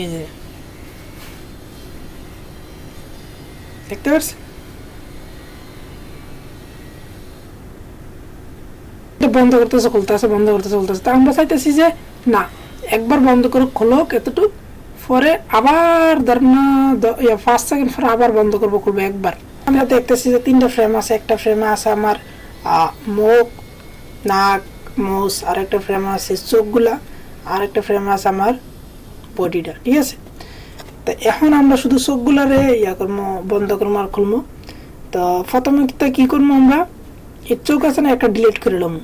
এই যে দেখতে পাচ্ছেন বন্ধ করতেছে খুলতেছে, বন্ধ করতেছে খুলতেছে। তা আমরা চাইতেছি যে না, একবার বন্ধ করে খোলক এতটুকু, পরে আবার ধরেন না 5 সেকেন্ড পরে আবার বন্ধ করবো, খুলবো একবার। আমরা দেখতেছি যে 3টা ফ্রেম আছে। একটা ফ্রেমে আছে আমার মুখ, নাক, মোস, আর একটা ফ্রেমে আছে চোখগুলা, আর একটা ফ্রেমে আছে আমার বডিটা, ঠিক আছে। তো এখন আমরা শুধু চোখগুলারে করবো, বন্ধ করবো আর খুলবো। তো প্রথমে কি করবো, আমরা এই চোখ আছে না একটা ডিলিট করে নেবো।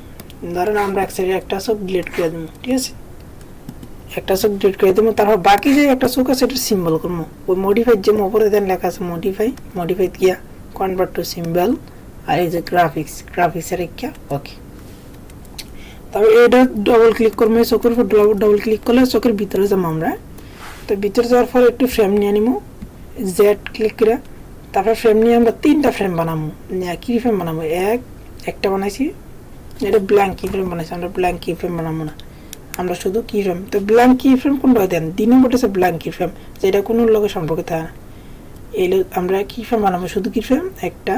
ধরেন আমরা এক সাইডে একটা চোখ ডিলিট করে দেবো, ঠিক আছে, একটা চোখ ডিলিট করে দেবো। তারপর বাকি যে একটা চোখ আছে এটা সিম্বল করবো। ওই মডিফাই যে উপরে দেন লেখা আছে মডিফাই গিয়া কনভার্ট টু সিম্বল, আর এই যে গ্রাফিক্সের একটা ওকে। তারপর এটা ডবল ক্লিক করবো, চোখের উপর ডবল ক্লিক করলে চোখের ভিতরে যাবো আমরা। তো ভিতরে যাওয়ার পর একটু ফ্রেম নিয়ে নিবো, জেড ক্লিক করে। তারপর ফ্রেম নিয়ে আমরা 3টা ফ্রেম বানাবো। কি ফ্রেম বানাবো, একটা বানাইছি, এটা ব্ল্যাঙ্ক কি ফ্রেম বানাইছি। আমরা ব্ল্যাঙ্ক কি ফ্রেম বানাবো না, আমরা শুধু কি ফ্রেম। তো ব্ল্যাঙ্ক কি ফ্রেম কোনটা দেন, 2 নম্বরটা হচ্ছে ব্ল্যাঙ্ক কি ফ্রেম, যেটা কোনো লোকের সম্পর্কে থাকে না। এলো আমরা কি ফ্রেম বানাবো, শুধু কি ফ্রেম একটা,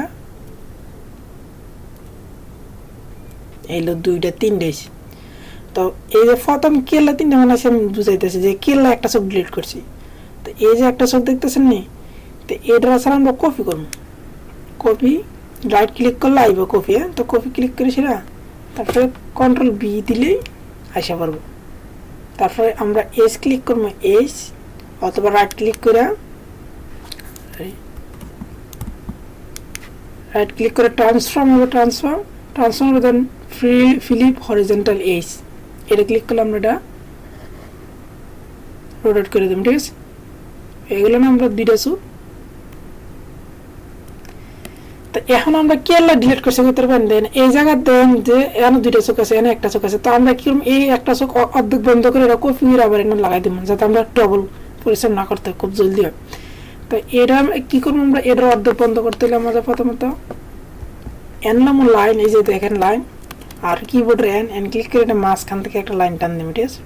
এলো 2টা 3টা। তো এই যে প্রথম কেল্লা 3টা বানাইছি, আমি বুঝাইতেছি যে কেল্লা একটা চোখ ডিলিট করছি। তো এই যে একটা চোখ দেখতেছেন নি, তো এটা আসলে আমরা কপি করবো। কপি রাইট ক্লিক করলে আইব কপি। তো কপি ক্লিক করেছি না, তারপরে কন্ট্রোল বি দিলেই আসা পারবো। তারপরে আমরা এস ক্লিক করবো, এস, অথবা রাইট ক্লিক করে ট্রান্সফর্ম হবে, ট্রান্সফর্ম দেন ফিলিপ হরিজন্টাল এস, এটা ক্লিক করলে আমরা এটা রোটেট করে দেব, ঠিক আছে। এগুলো না আমরা 2টা চোখ। তো এখন আমরা কেল্লা ডিলিট করছি করতে পারেন, দেন এই জায়গা দেন যে এখানে 2টা চোখ আছে, এখানে একটা চোখ আছে। তো আমরা কি এই একটা চোখ অর্ধেক বন্ধ করে এটা কপি করে আবার এখানে লাগাই দেবো, যাতে আমরা ডবল পরিশ্রম না করতে খুব জলদি হয়। তো এটা কি করবো, আমরা এটার অর্ধেক বন্ধ করতে হলে আমাদের প্রথমত এন নামো লাইন, এই যে দেখেন লাইন, আর কিবোর্ডের এন ক্লিক করে এটা মাঝখান থেকে একটা লাইন টান দেবো, ঠিক আছে।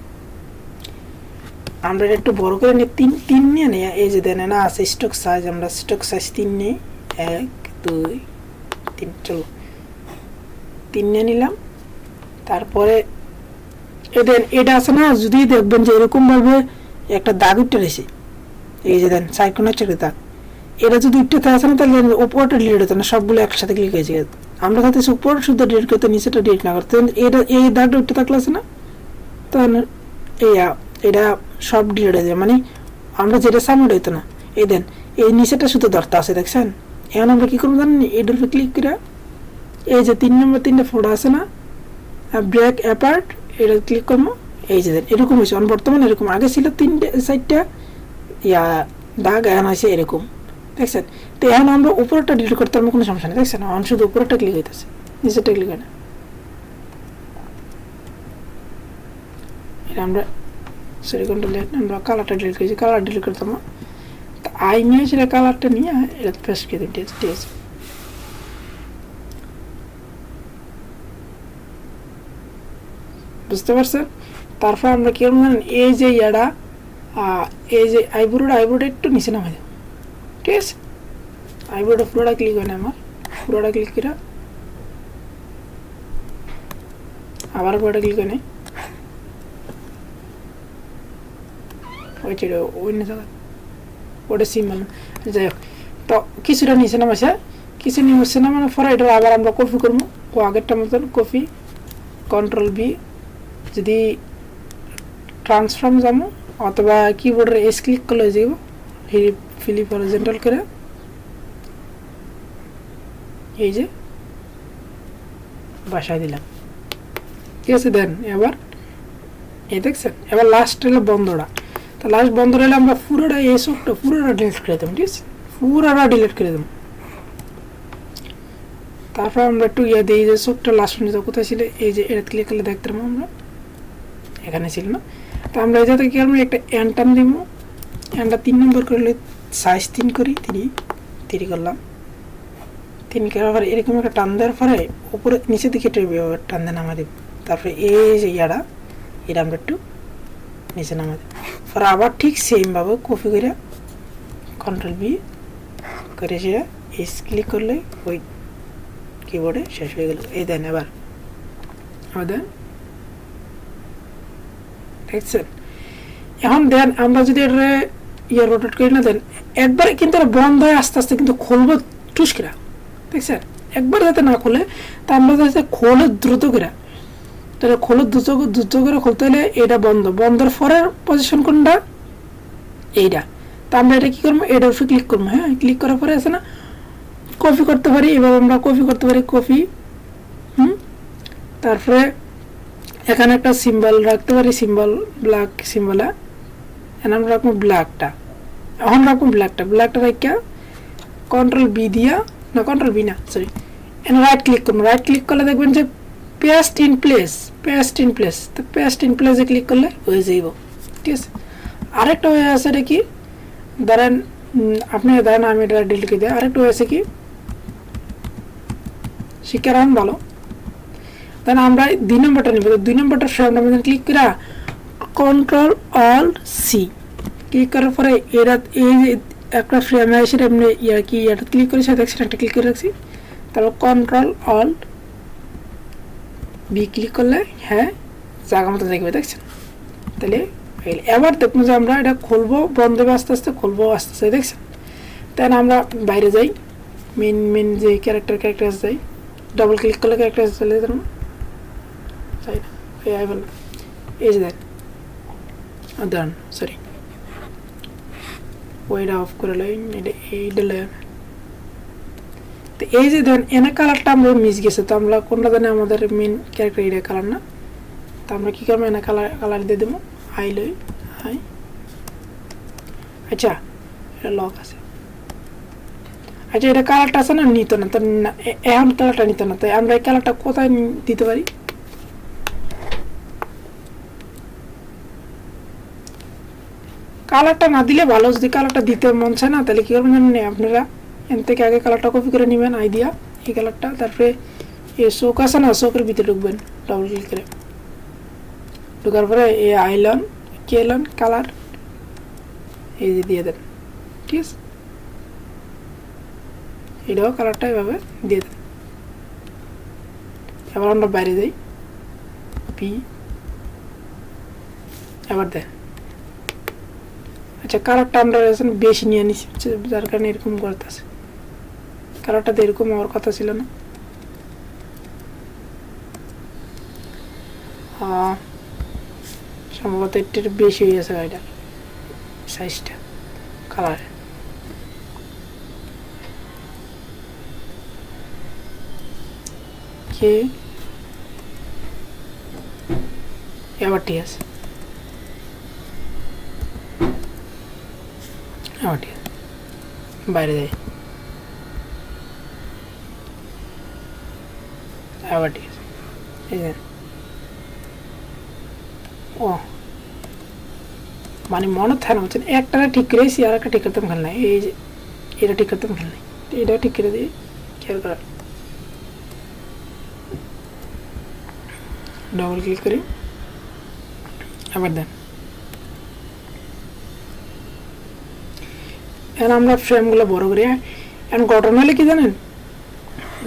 আমরা এটা একটু বড় করে নিই, 3 নিয়ে নিই। এই যে দেন না আছে স্টক সাইজ, আমরা স্টক সাইজ 3 নিই, 1 2 3, চলো 3 নিয়ে নিলাম। তারপরে এটা আছে না, যদি দেখবেন যে এরকম ভাবে একটা দাগ উঠে রয়েছে, এই যে দেন সাইকোনা চেড়ে দাগ, এটা যদি উঠতে থাকে না, তাহলে উপরটা ডিলিট হতো না, সবগুলো একসাথে ক্লিক হয়েছে। আমরা সাথে উপর শুধু ডিলিট করতে, নিচেটা ডিলিট না করতে। এটা এই দাগটা উঠতে থাকলে আছে না, তাহলে এটা সব ডিলিট হয়ে যায়, মানে আমরা যেটা সামনে হইতো না। এই দেন এই নিচেটা শুধু ধরতে আছে, দেখছেন। এখন আমরা কি করবো জানেন, এটার উপরে ক্লিক করে এই যে 3 নম্বর 3টা ফোল্ডার আছে না, ব্রেক অ্যাপার্ট, এটা ক্লিক করবো। এই যে দেন এরকম হয়েছে, বর্তমানে এরকম, আগে ছিল 3-4টা দাগ, এখন আছে এরকম, দেখছেন। তো এখন আমরা উপরটা ডিলিট করতে পারবো, কোনো সমস্যা নেই, দেখছেন। এখন শুধু উপরটা ক্লিক হইতেছে, নিচেরটা ক্লিক হয় না। এটা আমরা আমরা কালারটা ডিলিট করেছি, কালার ডিলিট করতাম। তো আই নিয়ে সেটা কালারটা নিয়ে এটা পেস্ট করে দিই, ঠিক আছে। বুঝতে পারছেন। তারপর আমরা কি করবো, এই যে এই যে আইব্রোটা একটু নিচে নামাই দেবো, ঠিক আছে। আইব্রোটা পুরোটা ক্লিক হয় না, আমার পুরোটা ক্লিক করে আবার পুরোটা ক্লিক হয় না, অন্য জায়গা ওটা সিম্বল, যাই হোক। তো কিছুটা নিচে নামাইছে, কিছু নিচে নামানোর পরে এটা আবার আমরা কপি করবো, ও আগেরটা মতন কপি, কন্ট্রোল বি, যদি ট্রান্সফর্ম যাবো, অথবা কিবোর্ডের এস ক্লিক করলে যাব, ফিলিপ হরিজন্টাল করে, এই যে বাসায় দিলাম, ঠিক আছে। দেন এবার এই দেখছেন, এবার লাস্ট হলো বন্ধটা। তো লাস্ট বন্ধ হলে আমরা পুরোটা এই সবটা পুরোটা ডিলিট করে দেবো, ঠিক আছে, পুরোটা ডিলিট করে দেবো। তারপর আমরা একটু দিই, যে সবটা লাস্ট পর্যন্ত কোথায় ছিল, এই যে এটা ক্লিক করলে দেখতে পাবো আমরা, এখানে ছিল না। তো আমরা এটাতে কি করবো, একটা এন টান দিব, এনটা 3 নম্বর করলে সাইজ 3 করি, 3 করলাম। 3 করার পরে এরকম একটা টান দেওয়ার পরে উপরে নিচে দিকে টান দেন নামা দিব। তারপরে এই যে এটা আমরা একটু নিচে নামাই দেব পরে আবার ঠিক সেম ভাবে কপি করে কন্ট্রোল বি করে সেটা এস ক্লিক করলে ওই কিবোর্ডে শেষ হয়ে গেল। এই দেন এবার দেন দেখছেন। এখন দেন আমরা যদি এটা রোটেট করি না দেন একবারে কিন্তু বন্ধ হয়ে আস্তে আস্তে কিন্তু খুলবো টুসকিরা দেখছেন। একবার যাতে না খুলে তা আমরা যাতে খোলে দ্রুত করে, তাহলে খোলে দ্রুত করে খুলতে হলে এটা বন্ধের পরের পজিশন কোনটা এইটা। তা আমরা এটা কি করবো, এটার উপরে ক্লিক করবো। হ্যাঁ, ক্লিক করার পরে আছে না কপি করতে পারি, এবার আমরা কপি করতে পারি কপি। তারপরে এখানে একটা সিম্বল রাখতে পারি, সিম্বল ব্ল্যাক সিম্বল, এখন আমরা রাখবো ব্ল্যাকটা। এখন রাখবো ব্ল্যাকটা রাখা কন্ট্রোল বি দিয়া না কন্ট্রোল বি না সরি এখন রাইট ক্লিক করবো। রাইট ক্লিক করলে দেখবেন যে পেস্ট ইন প্লেস তো পেস্ট ইন প্লেসে ক্লিক করলে হয়ে যাইব। ঠিক আছে, আরেকটা হয়ে আছে এটা কি ধরেন আপনি ধরেন আমি এটা ডিলিট করে দিই। আরেকটা হয়েছে কি শিক্ষার ভালো, তাহলে আমরা 2 নম্বরটা নিব। 2 নম্বরটা ফ্রেমটা মধ্যে ক্লিক করে কন্ট্রোল অল্ট সি ক্লিক করার পরে এরা এই যে একটা ফ্রেমে এসে এমনি এটা ক্লিক করে সাথে একটা ক্লিক করে রাখছি। তারপর কন্ট্রোল অল্ট বি ক্লিক করলে হ্যাঁ জায়গা মতো দেখবে দেখছেন। তাহলে এবার দেখবো যে আমরা এটা খুলবো বন্ধ হবে আস্তে আস্তে, খুলবো আস্তে আস্তে দেখছেন। তাই আমরা বাইরে যাই, মেন যে ক্যারেক্টার যাই, ডবল ক্লিক করলে ক্যারেক্টার চলে যেত না তাই না। এই যে দেন দাঁড়ান সরি ওইটা অফ করে লাইন এইটা তো এই যে দেন এনে কালারটা আমরা মিস গেছে। তো আমরা কোনটা জানি আমাদের মেন ক্যারেক্টার এটা কালার না, তো আমরা কি করবো এনে কালার দিয়ে দেবো হাই লই হাই। আচ্ছা এটা লক আছে, আচ্ছা এটা কালারটা আছে না নিত না, তো এখন কালারটা নিত না, তাই আমরা এই কালারটা কোথায় দিতে পারি। কালারটা না দিলে ভালো, যদি কালারটা দিতে মন চায় না তাহলে কি করবেন জানেন আপনারা এর থেকে আগে কালারটা কপি করে নেবেন আইডিয়া এই কালারটা, তারপরে এই শোক আছে না শোকের ভিতরে ঢুকবেন ডবল ক্লিক করে, ঢোকার পরে এই আইলন কেলন কালার এই যে দিয়ে দেন। ঠিক আছে, এটাও কালারটা এভাবে দিয়ে দেন। এবার আমরা বাইরে যাই পি এবার দেন। আচ্ছা কালারটা আমরা বেশি নিয়ে নিচ্ছি যার কারণে এরকম করতেছে, কালারটা তো এরকম হওয়ার কথা ছিল না। সম্ভবত একটু বেশি হয়ে গেছে এটা সাইজটা কালার। কে এবার ঠিক আছে, এবার ঠিক আছে বাইরে যাই এবার ঠিক আছে। এই যে ও মানে মনে থাকে না বলছেন একটা ঠিক করেছি আর একটা ঠিক করতাম খেল নাই, এই যে এটা ঠিক করতাম খেল নাই, এটা ঠিক করে দিই খেয়াল করার। ডবল ক্লিক করি আবার দেন। এখন আমরা ফ্রেমগুলো বড় করি। এখন ঘটনা হলে কি জানেন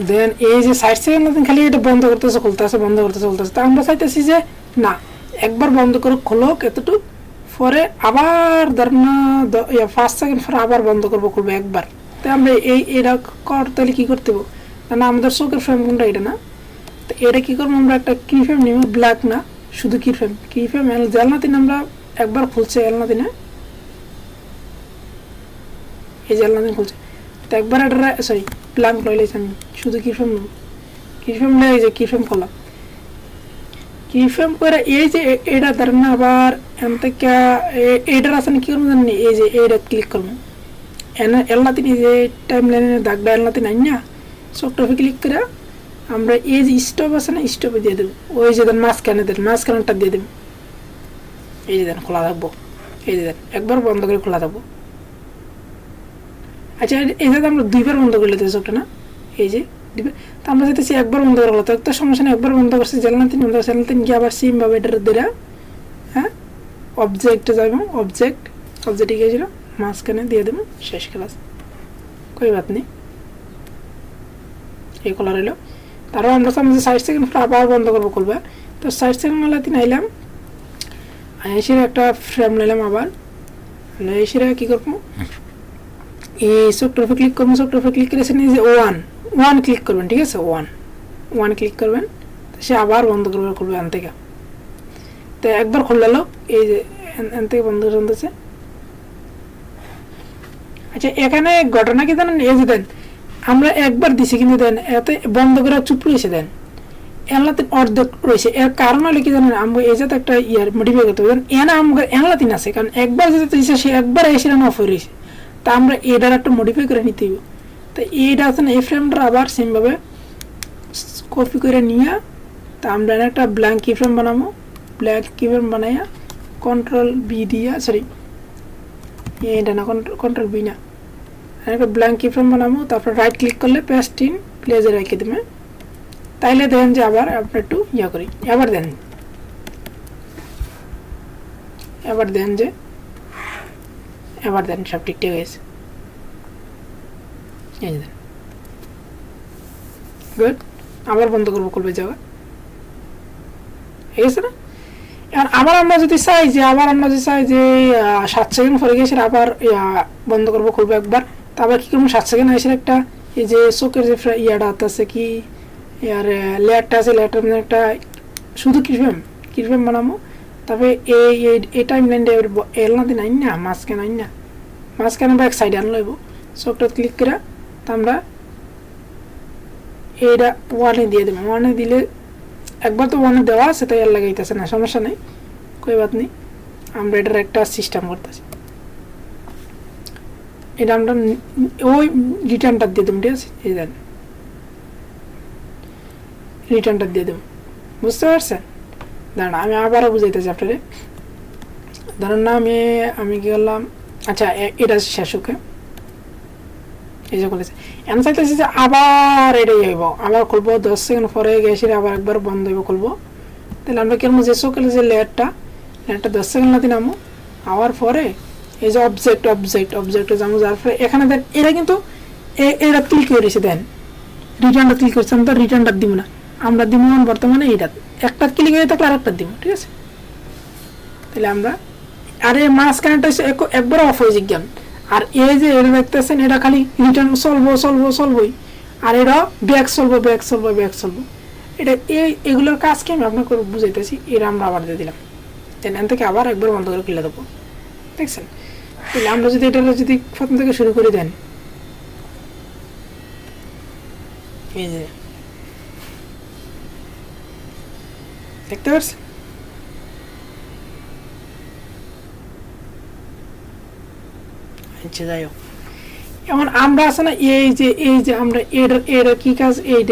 দেন এই যে সাইড সেকেন্ড খালি এটা বন্ধ করতেছে খুলতেছে বন্ধ করতেছে খুলতেছে, তা আমরা চাইতেছি যে না একবার বন্ধ করে খোলো এতটুকু পরে আবার ধর না 5 সেকেন্ড পরে আবার বন্ধ করবো খুলবো একবার। তাই আমরা এটা করতে হলে কি করতে হবে না আমাদের চোখের ফ্রেম কোনটা এটা না, তো এটা কি করবো আমরা একটা কি ফ্রেম নিব ব্ল্যাক না শুধু কি ফ্রেম জালনাতিন আমরা একবার খুলছে এলনাতি না এই জালনাতিন খুলছে, তো একবার এটা সরি ব্ল্যাঙ্ক লইলেছি আমি শুধু কি ফ্রেম নেব, কি ফ্রেম নেই যে কি ফ্রেম করলাম কি ফ্রেম করে এই যে এটা ধরেন না আবার এন থেকে এইটার আছে না কি করবো জানি এই যে এইটা ক্লিক করবো এলনাতিন এই যে টাইম লাইনের দাগটা এলনাতিন আই না চোখটাফে ক্লিক করে আমরা এই যে স্টপ আছে না স্টপে দিয়ে দেবো, ওই যে দেন মাঝখানেরটা দিয়ে দেবো, এই যে দেন খোলা থাকবো, এই যে দেন একবার বন্ধ করে খোলা থাকবো। আচ্ছা এই যে আমরা 2বার বন্ধ করলে তো চোখটা না এই যে দিবে, তো আমরা চাইতেছি একবার বন্ধ করে তো একটা সমস্যা নেই, একবার বন্ধ করছি জানলাতিন বন্ধ করছি জানলাতিন গিয়ে আবার সেম ভাবে এটা দিলা হ্যাঁ অবজেক্টে যাইব, অবজেক্টে গিয়েছিল মাঝখানে দিয়ে দেবো, শেষ ক্লাস, কই বাত নেই। এই কালার এলো। তারপর আমরা সামনে 60 সেকেন্ড আবার বন্ধ করবো খুলবে। তো 60 সেকেন্ড মেলাতে নাইলাম, এসে একটা ফ্রেম নিলাম, আবার এসে কি করবো, এই সফটওয়্যার উপর ক্লিক করবো, সফটওয়্যার উপর ক্লিক করে এসে যে ওয়ান ক্লিক করবেন, ঠিক আছে, ওয়ান ক্লিক করবেন, সে আবার বন্ধ করবে খুলবে এন থেকে। তো একবার খুললে এই যে এন থেকে বন্ধ চলতেছে। আচ্ছা এখানে ঘটনা কি জানেন, এই যে দেন আমরা একবার দিছি কিন্তু দেন এতে বন্ধ করে চুপ রয়েছে, দেন এনলাতে অর্ধেক রয়েছে। এর কারণ হলে কি জানেন, আমরা এই যাতে একটা ইয়ার মডিফাই করতে হবে, এনা আমরা এনলাতিন আছে, কারণ একবার যেতে দিয়েছে সে একবার এসে অফ হয়ে রয়েছে, তা আমরা এটার একটা মডিফাই করে নিতে হবে। তো এইটা আছে না, এই ফ্রেমটা আবার সেমভাবে কপি করে নিয়ে, তা আমরা একটা ব্ল্যাঙ্ক কি ফ্রেম বানাবো, ব্ল্যাঙ্ক কি ফ্রেম বানাইয়া কন্ট্রোল বি দিয়া, সরি এটা না, কন্ট্রোল বি না, একটা ব্ল্যাঙ্ক কি ফ্রেম বানাবো। তারপর রাইট ক্লিক করলে পেস্ট ইন প্লেজে রেখে দেবে। তাইলে দেখেন যে আবার আপনি একটু ইয়া করি, এবার দেন যে এবার দেন সব ঠিকঠাক হয়েছে, এই দেন গুড। আবার বন্ধ করবো খুলবে যাওয়া, ঠিক আছে না। এখন আবার আমরা যদি চাই যে 7 সেকেন্ড পরে গেছে আবার বন্ধ করবো খুলবো একবার, তারপর কি করবো 7 সেকেন্ড এসে একটা এই যে চোখের যে ইয়াটা আছে কি ইয়ার লেয়ারটা আছে, লেয়ারটার মধ্যে একটা শুধু কিরফেম বানাবো। তারপরে এই টাইম লাইনটা এলনাতে নাই না, মাঝখানে বা এক সাইডে আন লইব, চোখটা ক্লিক করে তা আমরা এইটা ওয়ানে দিয়ে দেবো। ওয়ানে দিলে একবার তো ওয়ানে দেওয়া আছে, তাই আর লাগাইতেছে না, সমস্যা নেই, কই বাত নেই। আমরা এটার একটা সিস্টেম করতেছি, এটা আমরা ওই রিটার্নটা দিয়ে দেবো, ঠিক আছে, এই দেন রিটার্নটা দিয়ে দেবো, বুঝতে পারছেন। দাঁড়ান আমি আবারও বুঝাইতেছি আপনারে, ধরুন না আমি কি করলাম, আচ্ছা এটা শেষ, ওকে এই যে বলেছে এমন চাইতেছি যে আবার এটাই হইব, আবার খুলবো 10 সেকেন্ড পরে গেছে আবার একবার বন্ধ হইব খুলবো। তাহলে আমরা কেমন যে চোখের যে লেয়ারটা 10 সেকেন্ড নাতি নামো, আবার পরে এই যে অবজেক্টে যাবো, যার পরে এখানে দেন এরা কিন্তু এটা ক্লিক করেছে, দেন রিটার্নটা ক্লিক করছে, আমি তো রিটার্নটা দিব না, আমরা দিব বর্তমানে এইটা একটা ক্লিক হয়ে থাকলে আরেকটা দিব, ঠিক আছে। তাহলে আমরা আরে মাঝখানেটা একবার অফ হয়ে জিজ্ঞান, আর এই যে এটা দেখতেছেন এটা খালি রিটার্ন চলবই, আর এটা ব্যাক চলবো, এটা এগুলোর কাজকে আমি আপনাকে বুঝাইতেছি। এরা আমরা আবার দিয়ে দিলাম, এখান থেকে আবার একবার বন্ধ করে খুলে দেবো, দেখছেন। তাহলে আমরা যদি এটা যদি প্রথম থেকে শুরু করে দেন, এই যে দেখতে পাচ্ছেন, আচ্ছা যাই হোক। এখন আমরা আছে না এই যে আমরা এর কি কাজ, এই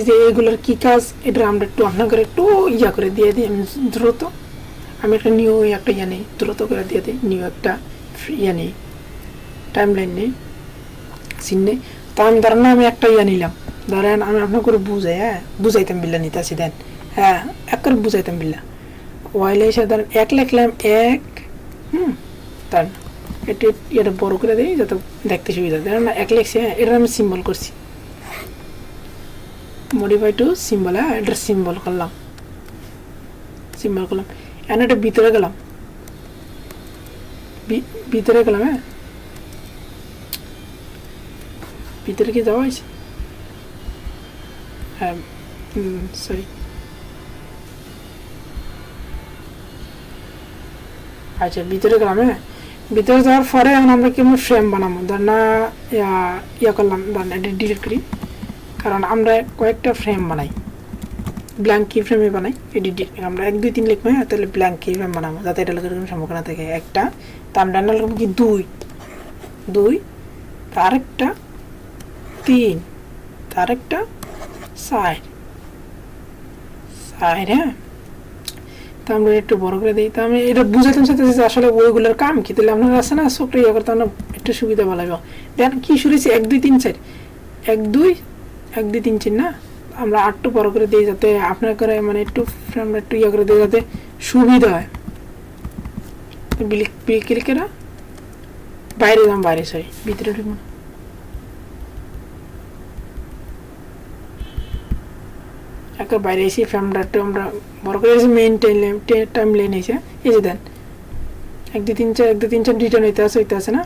যে এগুলোর কি কাজ, এটা আমরা একটু আপনাকে একটু ইয়া করে দিয়ে দিই, আমি দ্রুত আমি একটা নিউ একটা ইয়া নেই, দ্রুত করে দিয়ে দিই, নিউ একটা ইয়া নেই, টাইম লাইন নেই, সিন নেই। তো আমি ধরেন না আমি একটা ইয়া নিলাম, ধরেন আমি আপনার করে বুঝাইতাম বিল্লা নিতে আসি, দেন এক করে বুঝাইতাম বিল্লা ওয়াইলে এসে ধরেন 1 লিখলাম, তার এটা বড় করে দিই যাতে দেখতে সুবিধা, ধরেন 1 লিখছি, এটা আমি সিম্বল করছি, মডিফাই টু সিম্বল, এটা সিম্বল করলাম, এখন এটা ভিতরে গেলাম, ভিতরে কি যাওয়া হয়েছে, হ্যাঁ সরি, আচ্ছা ভিতরে গেলাম, ভিতরে যাওয়ার পরে এখন আমরা কেমন ফ্রেম বানাবো, ধর না ইয়া করলাম, ধর না এটা ডিলিট করি, কারণ আমরা কয়েকটা ফ্রেম বানাই, ব্ল্যাঙ্ক কি ফ্রেমে বানাই, এডিট আমরা 1 2 3 লিখবো, তাহলে ব্ল্যাঙ্ক কি ফ্রেম বানাবো যাতে এটা লোকের কোনো সম্পর্ক না থাকে। একটা তার ডান্ডা লিখবো কি 2 তার একটা 3 তার একটা 4, হ্যাঁ। তো আমরা একটু বড় করে দিই, তো আমি এটা বুঝাতে চাইতেছি আসলে ওইগুলোর কাম কি, তাহলে আপনার আছে না সবটা ইয়ে করতে আমরা একটু সুবিধা ভালো হবে। দেন কি শুনেছি 1 2 3 4 1 2 3 4 না, আমরা আটটু বড় করে দিই যাতে আপনার করে মানে একটু আমরা একটু ইয়ে করে দিই যাতে সুবিধা হয়, ক্লিক করে বাইরে যাম, বাইরে সরি ভিতরে ঢুকবো। একটা বাইরে এসে ফ্রেমটা একটু আমরা বড় করে মেইন টাইম লাইন এসে এই যে দেন 1 2 3 4 1 2 3 4 রিটার্ন হইতে আছে না।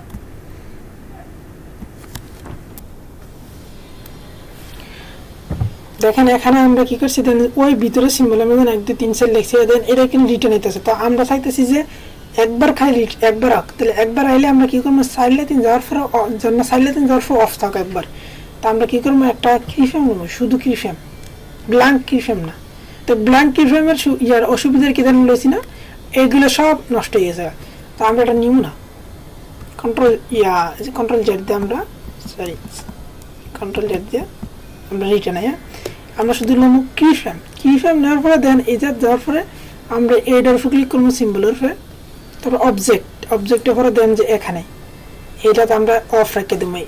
দেখেন এখানে আমরা কি করছি দেন ওই ভিতরে সিম্বল আমরা 1 2 3 4 লিখছি, দেন এটা কিন্তু রিটার্ন হইতেছে। তো আমরা চাইতেছি যে একবার খালি একবার আঁক, তাহলে একবার আইলে আমরা কি করবো সাইলেতিন যাওয়ার পরে জন্য সাইলেতিন যাওয়ার পরে অফ থাক একবার। তো আমরা কি করবো একটা কি ফ্রেম নেবো, শুধু কি ফ্রেম, ব্ল্যাঙ্ক কি ফ্রেম না। তো ব্ল্যাঙ্ক কি ফ্রেমের ইয়ার অসুবিধার কি জানি লইছি না, এগুলো সব নষ্ট হয়ে গেছে। তো আমরা এটা নিব না, কন্ট্রোল জেড দিয়ে আমরা কন্ট্রোল জেড দিয়ে আমরা রিটার্ন আমরা শুধু নেবো কি ফ্রেম নেওয়ার পরে দেন এই যাওয়ার পরে আমরা এইটার উপর ক্লিক করবো সিম্বলের উপরে, তারপর অবজেক্টের পরে দেন যে এখানে এইটাতে আমরা অফ রেখে দেবো,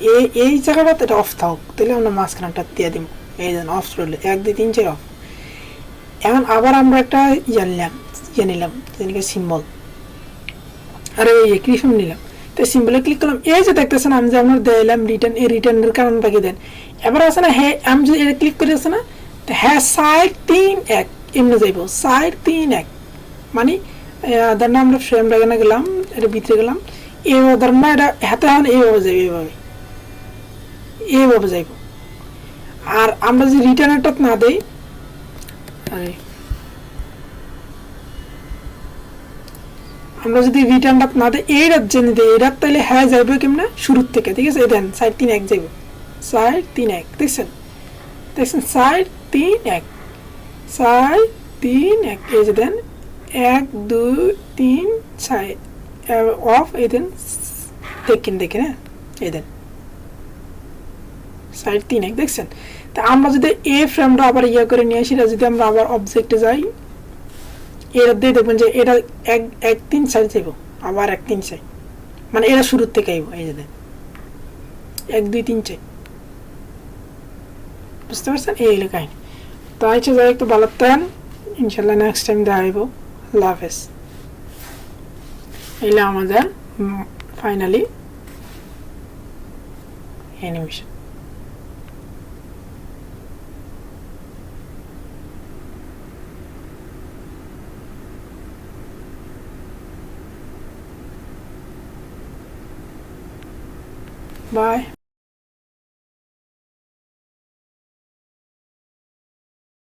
এই জায়গাটাতে এটা অফ থাক, তাহলে আমরা মাঝখানটা দিয়ে দিব। এই দেন অফ রইল 1 2 3 4 অফ। এখন আবার আমরা একটা নিলাম যেদিকে সিম্বল, আর এই ক্রিফেম নিলাম। তো সিম্বলে ক্লিক করলাম, এই যে দেখতেছেন আমি যে আমরা দিলাম রিটার্ন, এই রিটার্নের কারণটা কি দেন এবার আছে না, হ্যাঁ আমি যদি এটা ক্লিক করে আছে না, হ্যাঁ সাইড 3 1 এমনি যাইব, সাইড 3 1 মানে ধর না আমরা ফ্রেম লাগানো গেলাম, এটা ভিতরে গেলাম, এইভাবে ধর না এটা হাতে হাতে এইভাবে যাইব, এইভাবে যাইব। আর আমরা যদি রিটার্নেরটা না দেই, আমরা যদি রিটার্নটা না দেই এইটা জেনে দিই এইটা, তাহলে হ্যাঁ যাইবে কেমনে শুরুর থেকে, ঠিক আছে। এই দেন সাইড 3 1 যাইব, সাইড 3 1 দেখছেন সাইড 3 1 সাইড 3 1 এই যে দেন 1 2 3 সাইড অফ, এই দেন দেখেন হ্যাঁ এই দেন সাইড 3 1 দেখছেন। তা আমরা যদি এই ফ্রেমটা আবার করে নিয়ে আসি, যদি আমরা আবার অবজেক্টে যাই, এটা দিয়ে দেখবেন যে এটা 1 3 সাইড যাইব, আবার 1 3 সাইড, মানে এটা শুরুর থেকে আইব। এই যে দেন 1 2 3 4, বুঝতে পারছেন এই এলাকায়। তো আচ্ছা যাই একটু ভালো থাকেন, ইনশাল্লাহ নেক্সট টাইম দেখা হইব। আল্লাহ হাফেজ। এগুলো আমাদের ফাইনালি অ্যানিমেশন। Bye.